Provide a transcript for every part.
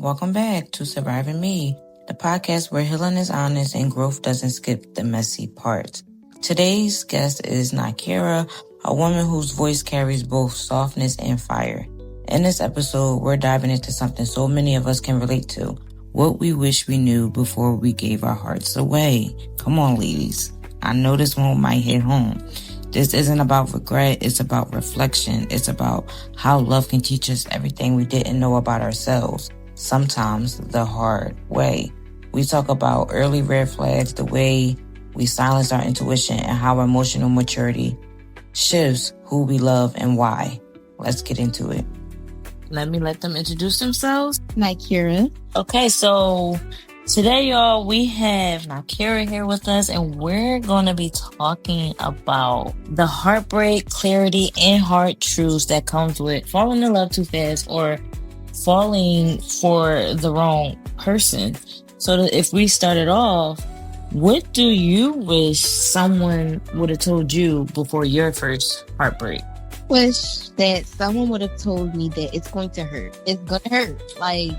welcome back to Surviving Me, the podcast where healing is honest and growth doesn't skip the messy parts. Today's guest is Nykera, a woman whose voice carries both softness and fire. In this episode, we're diving into something so many of us can relate to: what we wish we knew before we gave our hearts away. Come on, ladies. I know this one might hit home. This isn't about regret, it's about reflection. It's about how love can teach us everything we didn't know about ourselves, sometimes the hard way. We talk about early red flags, the way we silence our intuition, and how emotional maturity shifts who we love and why. Let's get into it. Let them introduce themselves. Nykera. Okay, so today, y'all, we have Nykera here with us, and we're going to be talking about the heartbreak, clarity, and hard truths that comes with falling in love too fast or falling for the wrong person. So if we started off, what do you wish someone would have told you before your first heartbreak? Wish that someone would have told me that it's going to hurt. It's going to hurt. Like,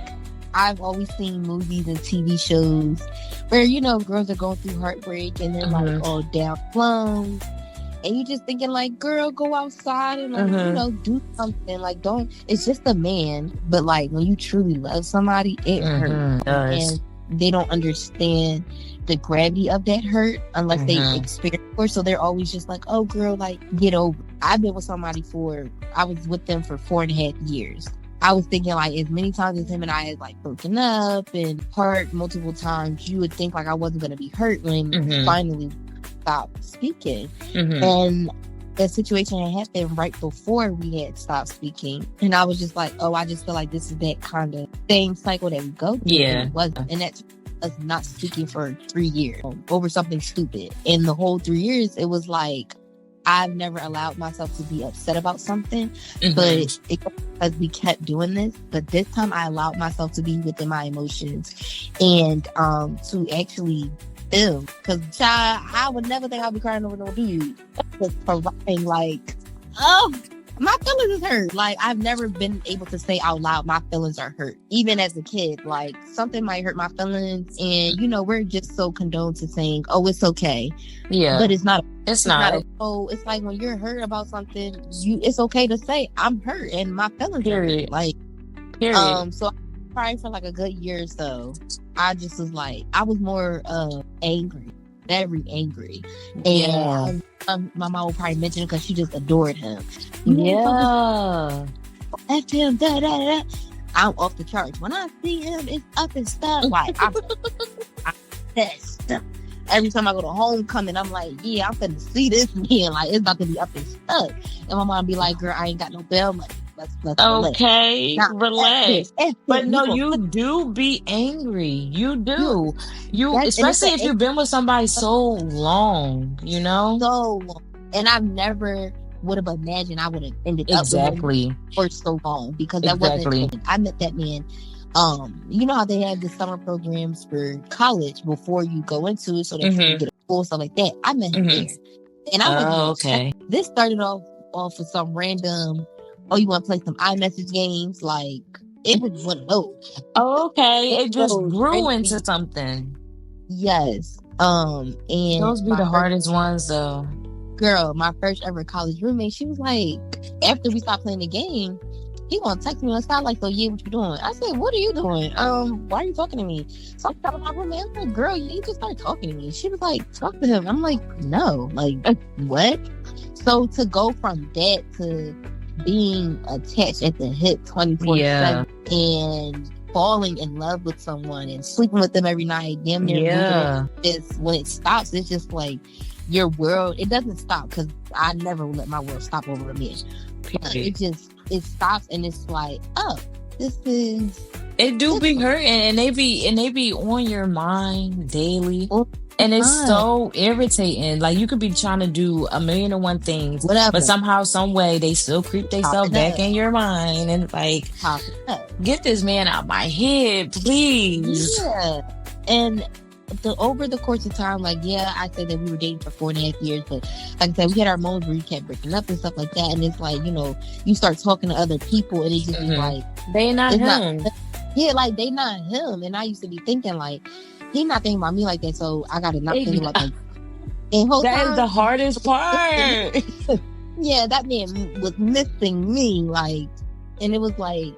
I've always seen movies and TV shows where, girls are going through heartbreak and they're like all down blown. And you just thinking like, girl, go outside and do something. Like, don't, it's just a man. But like, when you truly love somebody, it hurts. And they don't understand the gravity of that hurt unless they experience it. So they're always just like, oh girl, like, get over it. I've been with somebody I was with them for 4.5 years. I was thinking like, as many times as him and I had like broken up and hurt multiple times, you would think like I wasn't going to be hurt when finally stopped speaking. And that situation had happened right before we had stopped speaking. And I was just like, oh, I just feel like this is that kind of same cycle that we go through. Yeah. And it wasn't. And that's us not speaking for 3 years over something stupid. And the whole 3 years, it was like, I've never allowed myself to be upset about something, but because we kept doing this. But this time I allowed myself to be within my emotions and to actually feel. Because, child, I would never think I'd be crying over no dude. Just crying like, oh, my feelings is hurt. Like, I've never been able to say out loud, my feelings are hurt. Even as a kid, like, something might hurt my feelings. And, we're just so condoned to saying, oh, it's okay. Yeah. But it's not. It's not. So it's like when you're hurt about something, it's okay to say, I'm hurt and my feelings are hurt. Like, period. So I cried for like a good year or so. I just was like, I was more angry. Very angry. And my mom would probably mention it because she just adored him. Yeah. That's him. Da, da, da. I'm off the charts. When I see him, it's up and stuff. Like, I'm pissed. Every time I go to homecoming, I'm like, yeah, I'm finna see this man. Like, it's about to be up and stuck. And my mom be like, girl, I ain't got no bail money. Let's okay, relax. But no, you do be angry. You do. Especially if you've been with somebody so long, So long. And I've never would have imagined I would have ended up with him for so long. Because that wasn't, I met that man. You know how they have the summer programs for college before you go into it so that you can get a full stuff like that. I met him there. And I was okay. This started off with some random, you want to play some iMessage games? Like, it was one of those. Okay. It just grew into something. Yes. And those be the hardest ones though. Girl, my first ever college roommate, she was like, after we stopped playing the game, he gonna text me on the side like, so yeah, what you doing? I said, what are you doing? Why are you talking to me? So I'm telling my roommate, I'm like, girl, you need to start talking to me. She was like, talk to him. I'm like, no, like, what? So to go from that to being attached at the hip 24/7 and falling in love with someone and sleeping with them every night, damn near is when it stops, it's just like your world, it doesn't stop because I never let my world stop over a man. It stops and it's like, oh, this is. It do be hurting and they be on your mind daily. And it's so irritating. Like, you could be trying to do 1,000,001 things, but somehow, some way, they still creep themselves back in your mind. And like, get this man out my head, please. Yeah. And over the course of time, like, I said that we were dating for 4.5 years, but like I said, we had our moments where we kept breaking up and stuff like that. And it's like, you start talking to other people and it just be like, they not him. Yeah, like they not him. And I used to be thinking like, he not thinking about me like that, so I gotta not think about them. And whole That is the time, hardest part. yeah, that man was missing me, like, and it was like,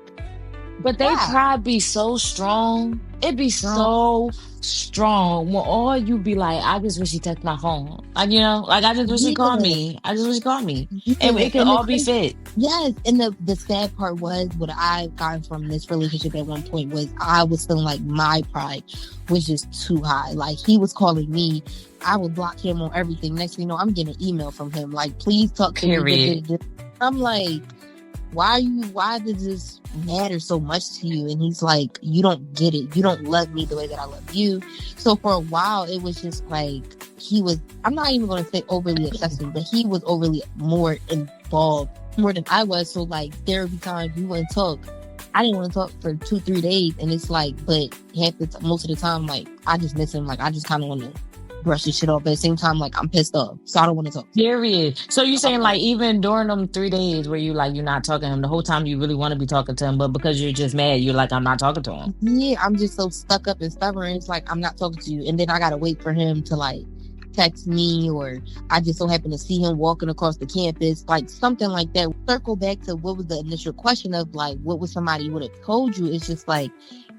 But they wow, pride be so strong. It be strong. so strong when all you be like, I just wish he touched my phone. Like, like I just wish he called Yeah, me. I just wish he called me. And yeah, it could and the all be crazy, fit. yes, and the sad part was what I got from this relationship at one point was I was feeling like my pride was just too high. Like he was calling me, I would block him on everything. Next thing you know, I'm getting an email from him like, please talk to me. Period. I'm like, why does this matter so much to you? And he's like, you don't get it. You don't love me the way that I love you. So for a while, it was just like, I'm not even going to say overly obsessive, but he was overly more involved, more than I was. So like, there would be times we wouldn't talk. I didn't want to talk for 2-3 days. And it's like, but most of the time, like, I just miss him. Like, I just kind of want to brush this shit off. But at the same time, like, I'm pissed off. So I don't want to talk. Period. So you saying like even during them 3 days where you're not talking to him, the whole time you really want to be talking to him, but because you're just mad, you're like, I'm not talking to him. Yeah, I'm just so stuck up and stubborn. It's like, I'm not talking to you. And then I got to wait for him to like text me, or I just so happen to see him walking across the campus, like something like that. Circle back to what was the initial question of like, what was somebody would have told you? It's just like,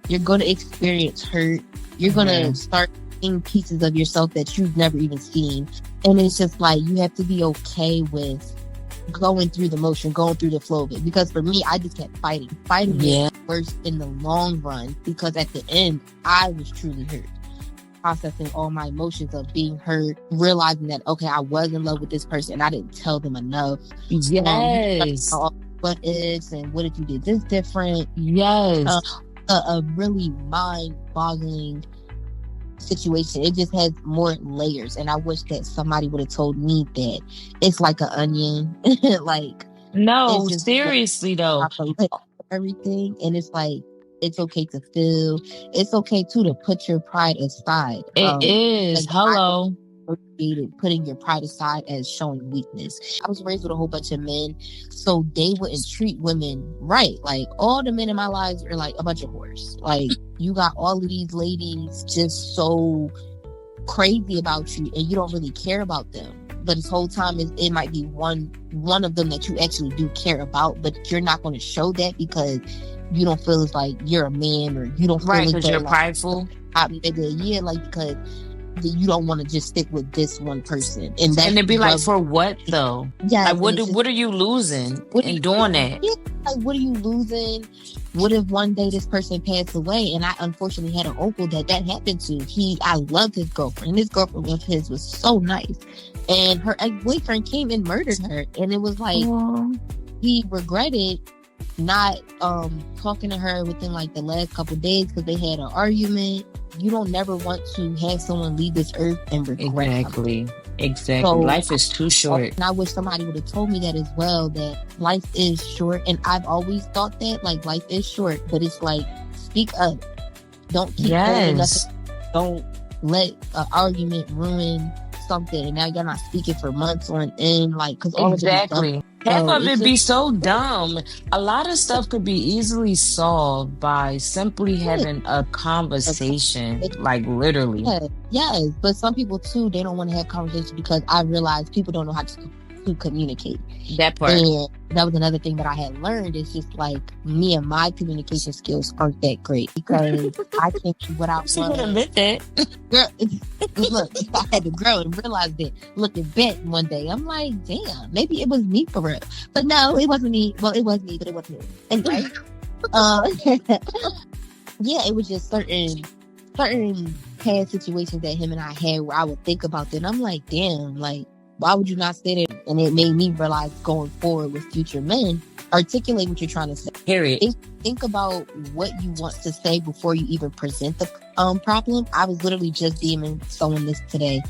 you're going to experience hurt. You're going to start seeing pieces of yourself that you've never even seen. And it's just like, you have to be okay with going through the motion, going through the flow of it. Because for me, I just kept fighting it worse in the long run, because at the end, I was truly hurt. Processing all my emotions of being hurt, realizing that, okay, I was in love with this person and I didn't tell them enough. Yes. What ifs and what if you did this different? Yes. A really mind-boggling situation. It just has more layers, and I wish that somebody would have told me that it's like an onion. Like, no, seriously though, everything, and it's like, it's okay to feel. It's okay too to put your pride aside. It is. Hello. Putting your pride aside as showing weakness. I was raised with a whole bunch of men, so they wouldn't treat women right. Like, all the men in my lives are like a bunch of whores. Like, you got all of these ladies just so crazy about you, and you don't really care about them. But this whole time, it might be one of them that you actually do care about, but you're not going to show that because you don't feel as like you're a man, or you don't feel right because you're like, prideful. Yeah, like, because you don't want to just stick with this one person, and it'd be like, for what though? Yeah, like what are you losing in doing that? Yeah, like, what are you losing? What if one day this person passed away? And I unfortunately had an uncle that happened to. I loved his girlfriend, and his girlfriend of his was so nice, and her ex-boyfriend came and murdered her, and it was like, he regretted not talking to her within like the last couple of days because they had an argument. You don't never want to have someone leave this earth and regret something. Exactly. So, life is too short. And I wish somebody would have told me that as well, that life is short. And I've always thought that, like, life is short, but it's like, speak up. Don't keep holding nothing. Don't let an argument ruin something, and now you're not speaking for months on end, like, because all exactly. Half of it be so dumb. A lot of stuff could be easily solved by simply having a conversation, like, literally. Yes, but some people too, they don't want to have conversations because I realize people don't know how to communicate. That part. And that was another thing that I had learned. It's just like, me and my communication skills aren't that great, because I can't do what I want. You would admit that. Girl, look, I had to grow and realize that. Looking back one day, I'm like, damn, maybe it was me for real. But no, it wasn't me. Well, it was me, but it wasn't me. Anyway, yeah, it was just certain past situations that him and I had where I would think about that, and I'm like, damn, like, why would you not say that? And it made me realize, going forward with future men, articulate what you're trying to say. Period. Think about what you want to say before you even present the problem. I was literally just DMing someone this today,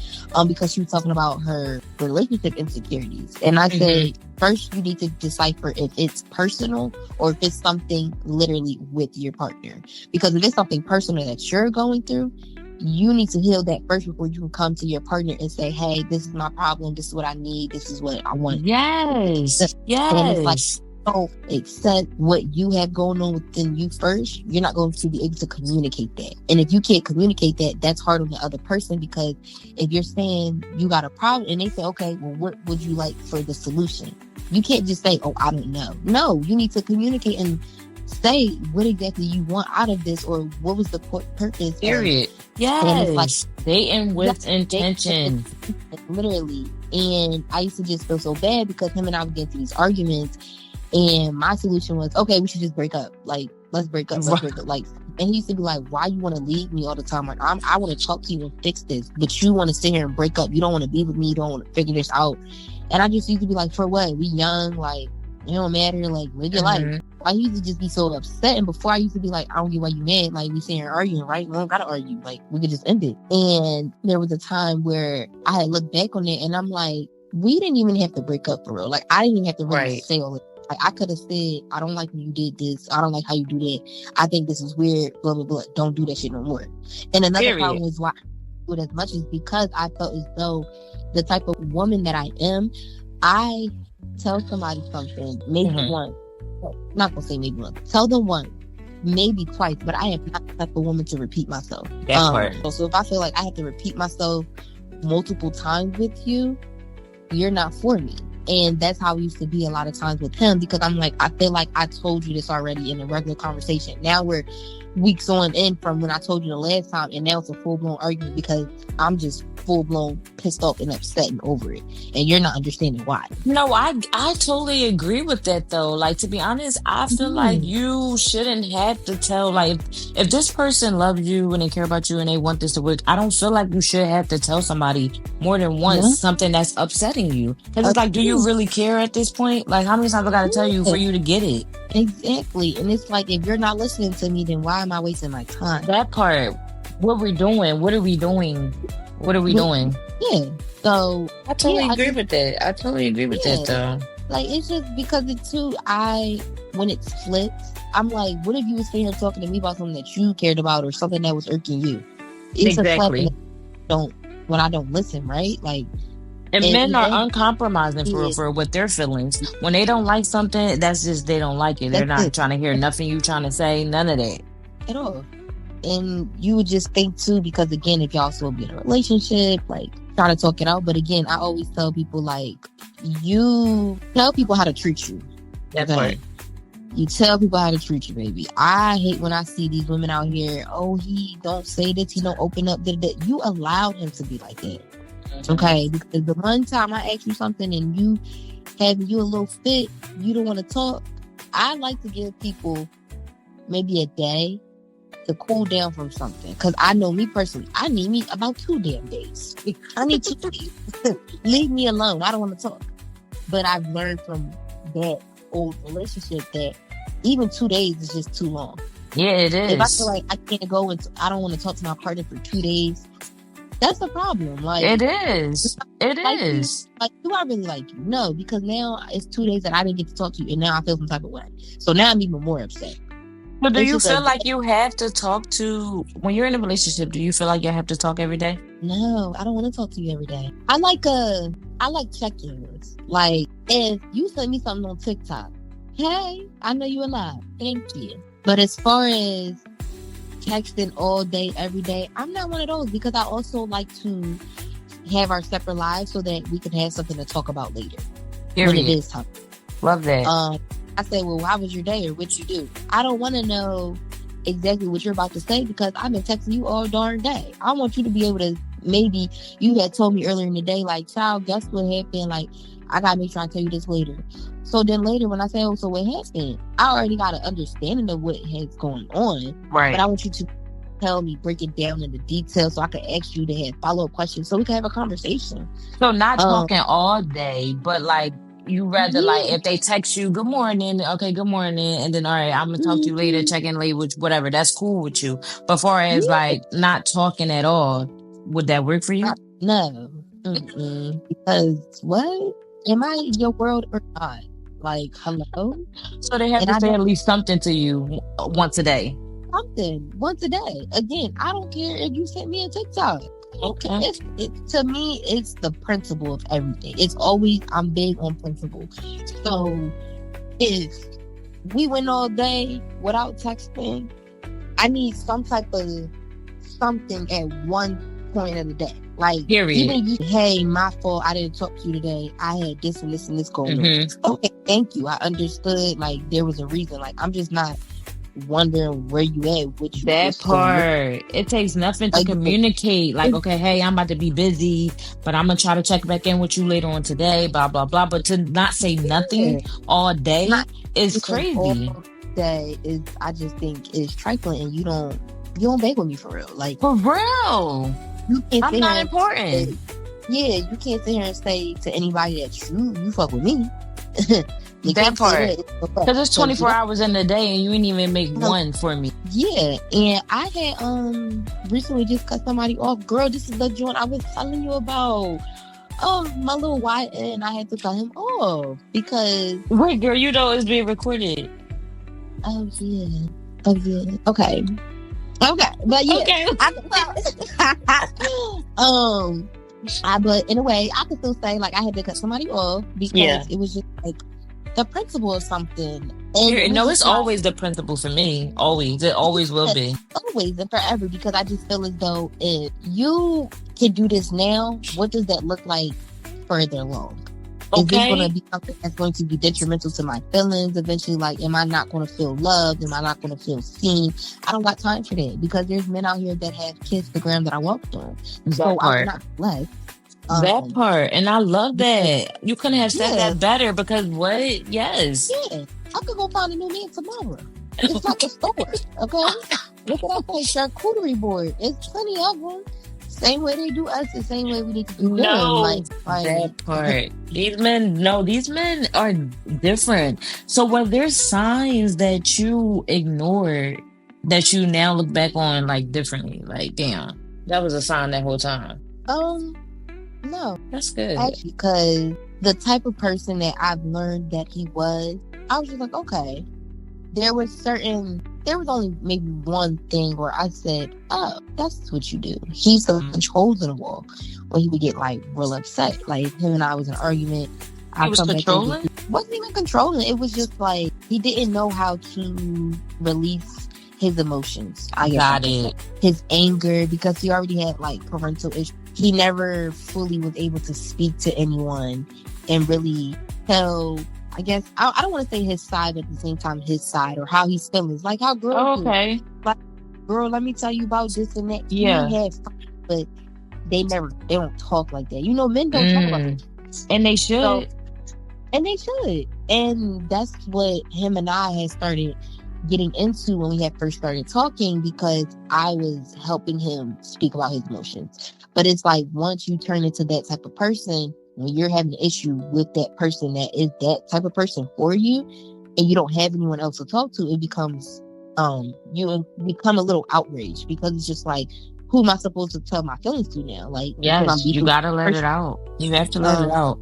because she was talking about her relationship insecurities, and I said, first you need to decipher if it's personal or if it's something literally with your partner. Because if it's something personal that you're going through, you need to heal that first before you can come to your partner and say, hey, this is my problem. This is what I need. This is what I want. Yes. And it's like, don't accept what you have going on within you first, you're not going to be able to communicate that. And if you can't communicate that, that's hard on the other person, because if you're saying you got a problem and they say, okay, well, what would you like for the solution? You can't just say, oh, I don't know. No, you need to communicate and say what exactly you want out of this, or what was the purpose. Period. Yes. And it's like dating with intention. Literally. And I used to just feel so bad because him and I would get into these arguments. And my solution was, okay, we should just break up. Like, let's break up. Let's break up. Like, and he used to be like, why you want to leave me all the time? Like, I want to talk to you and fix this, but you want to sit here and break up. You don't want to be with me. You don't want to figure this out. And I just used to be like, for what? We young. Like, it don't matter. Like, live your life. I used to just be so upset. And before I used to be like, I don't get why you mad. Like, we sitting here arguing, right? We don't gotta argue. Like, we could just end it. And there was a time where I had looked back on it and I'm like, we didn't even have to break up for real. Like, I didn't even have to really say all it. Like, I could have said, I don't like when you did this. I don't like how you do that. I think this is weird, blah, blah, blah. Don't do that shit no more. And another problem is why I do it as much is because I felt as though the type of woman that I am, I tell somebody something, maybe once. Not gonna say maybe once. Tell them once, maybe twice, but I am not the type of woman to repeat myself. So if I feel like I have to repeat myself multiple times with you, you're not for me. And that's how it used to be a lot of times with him, because I'm like, I feel like I told you this already in a regular conversation. Now we're weeks on in from when I told you the last time, and now it's a full-blown argument because I'm just full-blown pissed off and upset and over it, and you're not understanding why. No, I totally agree with that though. Like, to be honest, I feel like you shouldn't have to tell, like, if this person loves you and they care about you and they want this to work, I don't feel like you should have to tell somebody more than once something that's upsetting you. Because it's like, do you really care at this point? Like, how many times I gotta tell you for you to get it? Exactly. And it's like, if you're not listening to me, then why am I wasting my time? That part. What we're doing? What are we doing? What are we doing? Yeah. So I totally agree with that. I totally agree with that though. Like, it's just because it's too, when it's flipped, I'm like, what if you was sitting here talking to me about something that you cared about or something that was irking you? It's exactly. When I don't listen, right? Like, and men are uncompromising for what their feelings. When they don't like something, that's just, they don't like it. They're not trying to hear nothing you trying to say, none of that. At all. And you would just think too, because again, if y'all still be in a relationship, like, trying to talk it out. But again, I always tell people, like, you tell people how to treat you. That's right. You tell people how to treat you, baby. I hate when I see these women out here, oh, he don't say this, he don't open up. You allowed him to be like that. Okay, because the one time I asked you something and you having you a little fit, you don't want to talk. I like to give people maybe a day to cool down from something, because I know me personally, I need me about 2 damn days. I need 2 days. Leave me alone. I don't want to talk. But I've learned from that old relationship that even 2 days is just too long. Yeah, it is. If I feel like I can't go and I don't want to talk to my partner for 2 days, that's the problem. Like, it is. It is. Do I really like you? No, because now it's 2 days that I didn't get to talk to you, and now I feel some type of way. So now I'm even more upset. But do you feel like you have to talk to, when you're in a relationship, do you feel like you have to talk every day? No, I don't want to talk to you every day. I like check-ins. Like, if you send me something on TikTok, hey, I know you alive. Thank you. But as far as texting all day, every day, I'm not one of those, because I also like to have our separate lives so that we can have something to talk about later. When it is time. Love that. I say, well, how was your day, or what you do? I don't want to know exactly what you're about to say, because I've been texting you all darn day. I want you to be able to, maybe you had told me earlier in the day, like, child, guess what happened? Like, I got to make sure I tell you this later. So then later when I say, oh, so what happened? I already got an understanding of what has going on. Right. But I want you to tell me, break it down into detail so I can ask you to have follow-up questions so we can have a conversation. So not talking all day, but like, you rather like, if they text you, good morning, okay, good morning, and then all right, I'm gonna talk to you later, check in later, whatever, that's cool with you. But far as like not talking at all, would that work for you? No. Because what? Am I in your world or not? Like, hello? So they have to say at least something to you once a day. Something once a day. Again, I don't care if you sent me a TikTok. Okay. To me, it's the principle of everything. It's always, I'm big on principle. So if we went all day without texting, I need some type of something at one point of the day. Like, Period. even if you, hey, my fault, I didn't talk to you today. I had this and this and this going on. Okay, thank you. I understood. Like, there was a reason. Like, I'm just not wondering where you at. Which That part. It takes nothing to communicate. Like, okay, hey, I'm about to be busy, but I'm gonna try to check back in with you later on today. Blah blah blah. But to not say nothing all day is crazy. All day is, I just think, is trifling, and you don't beg with me for real. Like, for real. I'm not important. Yeah, you can't sit here and say to anybody that you fuck with me. That part. Because it's 24 hours in the day and you didn't even make one for me. Yeah, and I had recently just cut somebody off. Girl, this is the joint I was telling you about. My little white, and I had to cut him off because... Wait, girl, you know it's being recorded. Oh, yeah. Okay. But yeah. Okay. But in a way, I could still say, like, I had to cut somebody off because it was just like the principle of something. And it's always the principle for me. Always. It always will be. Always and forever, because I just feel as though if you can do this now, what does that look like further along? Is this going to be something that's going to be detrimental to my feelings eventually? Like, am I not going to feel loved? Am I not going to feel seen? I don't got time for that, because there's men out here that have kissed the ground that I walked on. So I'm not blessed. That part. And I love that. You couldn't have said that better, because what? Yes. Yeah. I could go find a new man tomorrow. It's like a store. Okay? Look at that place, charcuterie board. It's plenty of them. Same way they do us, the same way we need to do them. Like, that part. These men are different. So were there signs that you ignored that you now look back on like differently? Like, damn, that was a sign that whole time. No. That's good. Actually, because the type of person that I've learned that he was, I was just like, okay. There was only maybe one thing where I said, oh, that's what you do. He used to punch holes in the wall when he would get like real upset. Like, him and I was in an argument. He was controlling? Wasn't even controlling. It was just like he didn't know how to release his emotions. I got it. His anger, because he already had like parental issues. He never fully was able to speak to anyone and really tell, I guess, I don't want to say his side, but at the same time, his side, or how he's feeling. Like how girls do. Like, girl, let me tell you about this and that. Yeah. He had fun, but they don't talk like that. You know, men don't talk about that. And they should. And that's what him and I had started getting into when we had first started talking, because I was helping him speak about his emotions. But it's like, once you turn into that type of person, when you're having an issue with that person that is that type of person for you, and you don't have anyone else to talk to, it becomes, you become a little outraged, because it's just like, who am I supposed to tell my feelings to now? Like, yes, you gotta let it out. You have to let it out.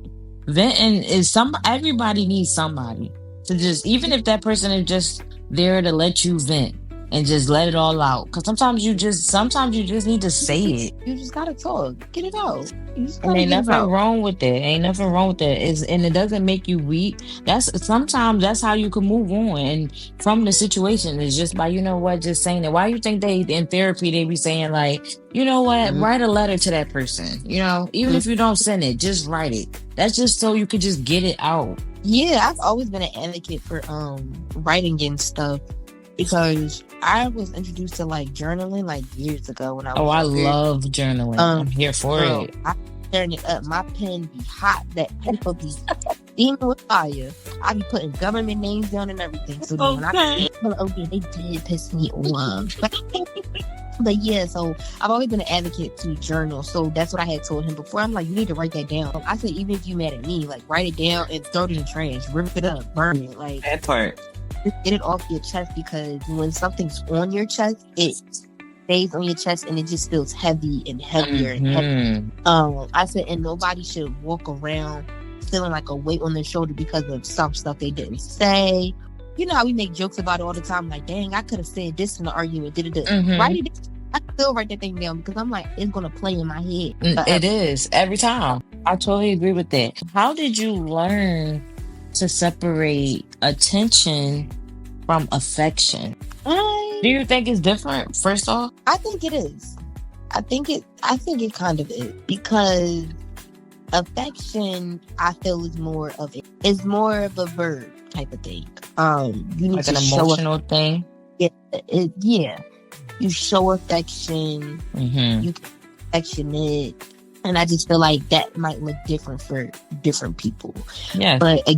Venting is everybody needs somebody to just, even if that person is just there to let you vent and just let it all out. Because sometimes you just need to say it. You just gotta talk, get it out. And ain't nothing wrong with that. And it doesn't make you weak. Sometimes that's how you can move on and from the situation, is just by, just saying it. Why you think they in therapy they be saying like, you know what, write a letter to that person. Even if you don't send it, just write it. That's just so you could just get it out. Yeah, I've always been an advocate for writing and stuff, because I was introduced to like journaling like years ago when I was I love journaling. I'm here for it. I turn it up. My pen be hot. That paper be steaming with fire. I be putting government names down and everything. So when they did piss me off. But yeah, so I've always been an advocate to journal. So that's what I had told him before. I'm like, you need to write that down. I said, even if you mad at me, like, write it down and throw it in the trash. Rip it up. Burn it. Like, that part. Just get it off your chest, because when something's on your chest, it stays on your chest and it just feels heavy and heavier and heavier. I said, and nobody should walk around feeling like a weight on their shoulder because of some stuff they didn't say. You know how we make jokes about it all the time, like, dang, I could have said this in the argument. Write it down. I still write that thing down, because I'm like, it's gonna play in my head. It is every time. I totally agree with that. How did you learn to separate attention from affection. I Do you think it's different, first off? I think it is. I think it kind of is, because affection, I feel, is more of it. It's more of a verb type of thing. You need Like to an show emotional thing? yeah. You show affection. Mm-hmm. You can be affectionate, and I just feel like that might look different for different people. Yeah. But I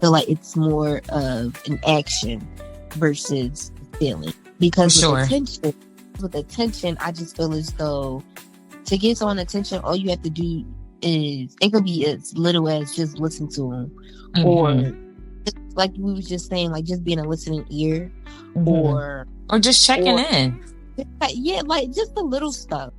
feel like it's more of an action versus feeling. Because For sure. with attention, I just feel as though to get someone attention, all you have to do is, it could be as little as just listen to them, Mm-hmm. or just, like we was just saying, like just being a listening ear, Mm-hmm. or just checking in. Yeah, like just the little stuff.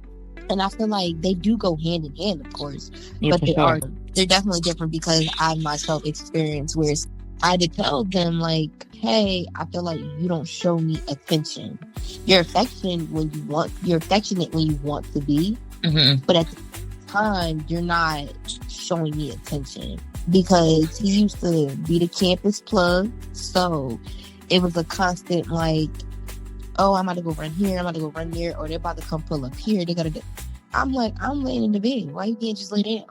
And I feel like they do go hand in hand, of course, Yeah, but for sure. they're definitely different, because I myself experienced where I had to tell them, like, hey, I feel like you don't show me attention. You're affectionate when you want to be, Mm-hmm. but at the time you're not showing me attention, because he used to be the campus plug, so it was a constant, like, oh, I'm about to go run here, I'm about to go run there, or they're about to come pull up here, they gotta do. I'm like, I'm laying in the bed, why you can't just lay down?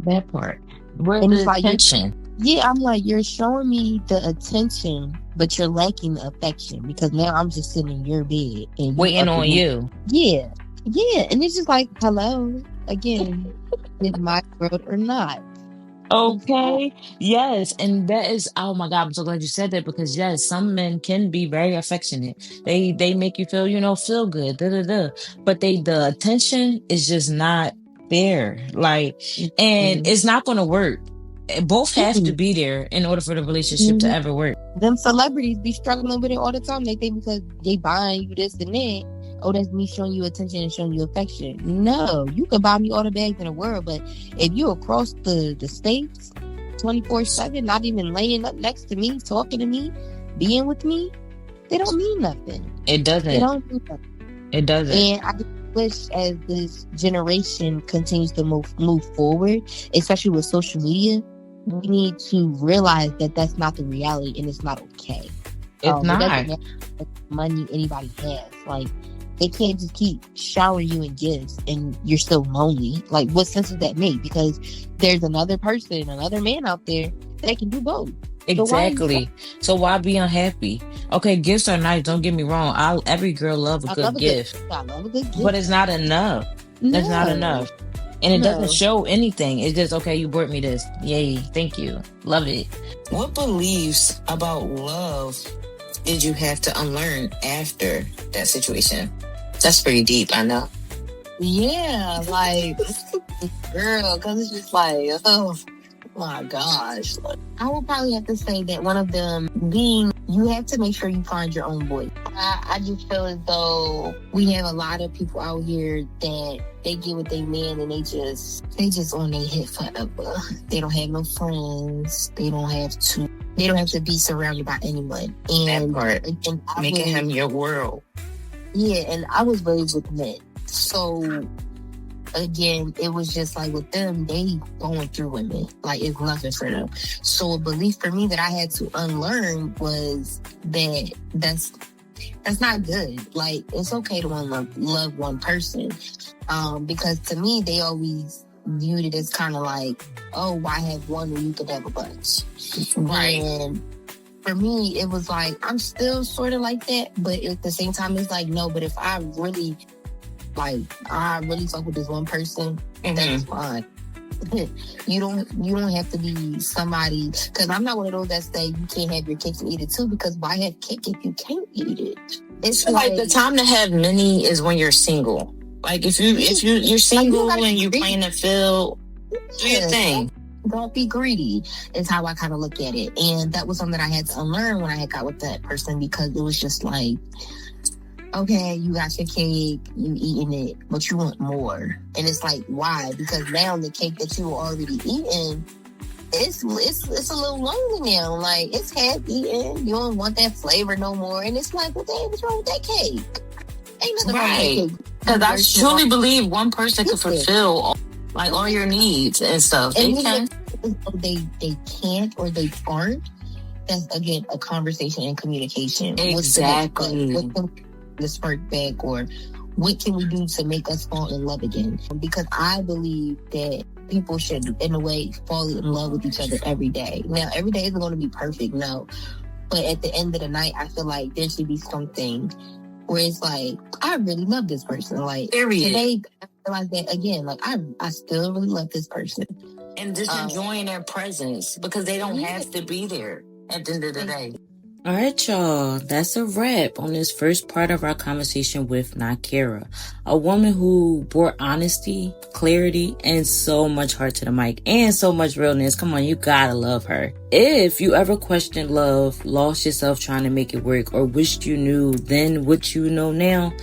That part. Where's And the it's like, attention? yeah, I'm like, you're showing me the attention, but you're lacking the affection, because now I'm just sitting in your bed and Waiting on you. Yeah, and it's just like, hello, again, is my world or not? Okay. Yes. And that is, oh my God, I'm so glad you said that, because yes, some men can be very affectionate. They make you feel good. Da, da, da. But the attention is just not there. Like, and it's not gonna work. Both have to be there in order for the relationship to ever work. Them celebrities be struggling with it all the time. They think because they buying you this and that, oh, that's me showing you attention and showing you affection. No, you could buy me all the bags in the world, but if you across the states 24/7, not even laying up next to me, talking to me, being with me, they don't mean nothing. It doesn't. They don't mean nothing. It doesn't. And I just wish, as this generation continues to move forward, especially with social media, we need to realize that that's not the reality, and it's not okay. It's not. It doesn't matter how much money anybody has. Like, they can't just keep showering you in gifts and you're still lonely. Like, what sense does that make? Because there's another person, another man out there that can do both. Exactly. So why be unhappy? Okay, gifts are nice. Don't get me wrong. Every girl loves a good gift. I love a good gift. But it's not enough. No. It's not enough. And it doesn't show anything. It's just, okay, you bought me this. Yay. Thank you. Love it. What beliefs about love did you have to unlearn after that situation? That's pretty deep, I know. Yeah, like, girl, because it's just like, oh my gosh. I would probably have to say that one of them being, you have to make sure you find your own voice. I just feel as though we have a lot of people out here that they get with their man and they just on their head forever. They don't have no friends. They don't have to be surrounded by anyone. And that part, making him your world. Yeah, and I was raised with men. So again, it was just like with them, they going through women. Like, it's nothing for them. So a belief for me that I had to unlearn was that that's not good. Like, it's okay to love one person. Because to me, they always viewed it as kind of like, oh, why have one when you could have a bunch? Right. And for me, it was like, I'm still sort of like that, but at the same time, it's like, no, but if I really fuck with this one person, that's fine. You don't have to be somebody, because I'm not one of those that say you can't have your cake and eat it too, because why have cake if you can't eat it? It's like the time to have many is when you're single. Like, if you're single and you're playing the field, do your thing. Don't be greedy is how I kind of look at it. And that was something that I had to unlearn when I had got with that person, because it was just like, okay, you got your cake, you eating it, but you want more. And it's like, why? Because now the cake that you were already eating, it's a little lonely now. Like, it's half eaten. You don't want that flavor no more. And it's like, what the heck is wrong with that cake? Ain't nothing wrong with that cake. Because I truly believe one person can fulfill all your needs and stuff. They can. they can't or they aren't, that's again a conversation and communication. Exactly. What can we do to spark back, or what can we do to make us fall in love again? Because I believe that people should, in a way, fall in love with each other every day. Now, every day isn't going to be perfect, no. But at the end of the night, I feel like there should be something where it's like, I really love this person. Like, Period. Today, I feel like that again. Like, I still really love this person. And just enjoying their presence, because they don't have to be there at the end of the day. All right, y'all. That's a wrap on this first part of our conversation with Nykera, a woman who brought honesty, clarity, and so much heart to the mic, and so much realness. Come on, you gotta love her. If you ever questioned love, lost yourself trying to make it work, or wished you knew then what you know now,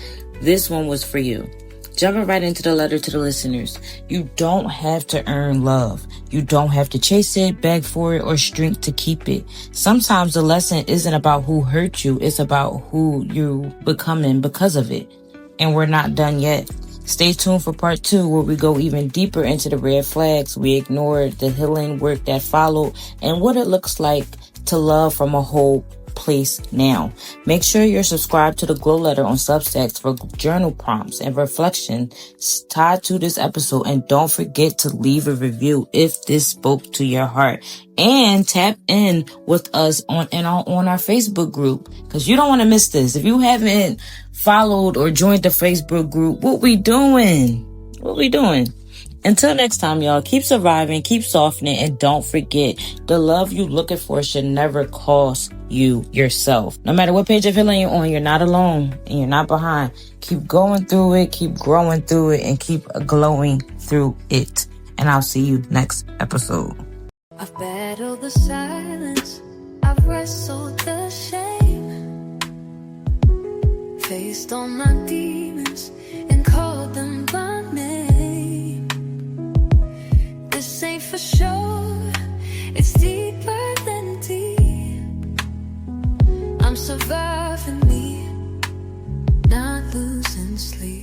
this one was for you. Jumping right into the letter to the listeners. You don't have to earn love. You don't have to chase it, beg for it, or shrink to keep it. Sometimes the lesson isn't about who hurt you. It's about who you becoming because of it. And we're not done yet. Stay tuned for part 2, where we go even deeper into the red flags we ignored, the healing work that followed, and what it looks like to love from a whole place now. Make sure you're subscribed to the Glow Letter on Substacks for journal prompts and reflections tied to this episode. And don't forget to leave a review if this spoke to your heart. And tap in with us on our Facebook group, because you don't want to miss this. If you haven't followed or joined the Facebook group, what we doing? Until next time, y'all, keep surviving, keep softening, and don't forget, the love you looking for should never cost you yourself. No matter what page of healing you're on, you're not alone and you're not behind. Keep going through it, keep growing through it, and keep glowing through it. And I'll see you next episode. I've battled the silence, I've wrestled the shame, faced all my demons and called them by name. This ain't for sure, it's deeper than deep. I'm surviving me, not losing sleep.